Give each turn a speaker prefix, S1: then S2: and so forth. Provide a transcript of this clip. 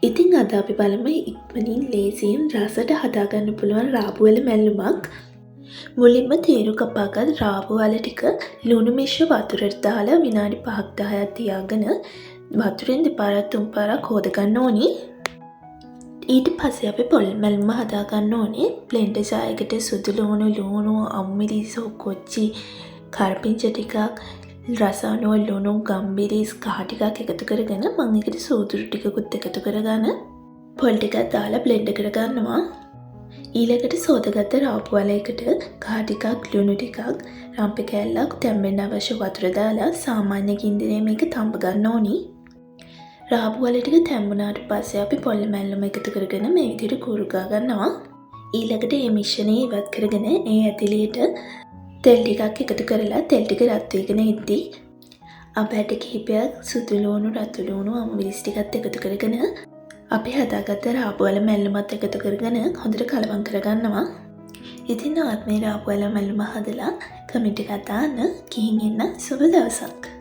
S1: ඉතින් අද අපි බලමු ඉක්මනින් ලේසියෙන් රසට හදාගන්න පුළුවන් රාබුවල මැල්ලුමක්. මුලින්ම තීරු කපාගත් රාබුවල ටික ලුණු මිශ්‍ර වතුරට දාලා විනාඩි 5-10ක් තියාගෙන වතුරෙන් දෙපාරක් තුන් පාරක් හොද ගන්න ඕනි. ඊට පස්සේ අපි පොල් මැල්ලුම හදාගන්න ඕනේ. බ්ලෙන්ඩර් ජාරයකට සුදු ලුණු අමුමිරිස් කොච්චි කරපිංච ටිකක් රසායන ලුණු ගම්මිරිස් කහ ටිකක් එකතු කරගෙන මම ඒකට සෝදුරු ටිකකුත් එකතු කරගෙන පොල් ටිකක් දාලා බ්ලෙන්ඩ් කරගන්නවා. ඊළඟට සෝදාගත්ත රාපු වලයකට කහ ටිකක් ලුණු ටිකක් රම්පෙ කෑල්ලක් තැම්බෙන්න අවශ්‍ය වතුර දාලා සාමාන්‍ය ගින්දරේ මේක තඹ ගන්න ඕනි. රාපු වල ටික තැම්බුණාට පස්සේ අපි පොල් මැල්ලුම එකතු කරගෙන මේ විදිහට කූරු ගා ගන්නවා. ඊළඟට මේ මිශ්‍රණය ඉවත් කරගෙන ඒ ඇතිලියට තෙල් ටිකක් එකතු කරලා තෙල් ටික රත් වෙගෙන ඉද්දි අපි ඇට කිහිපයක් සුදු ලුණු රතු ලුණු අමුමිරිස් ටිකත් එකතු කරගෙන අපි හදාගත්ත රාපුවල මැල්ලුමත් එකතු කරගෙන හොඳට කලවම් කරගන්නවා. ඉතින් ආත් මේ රාපුවල මැල්ලුම හදලා කමෙන්ට් එකක් දාන්න. ගිහින් එන්න සුබ දවසක්.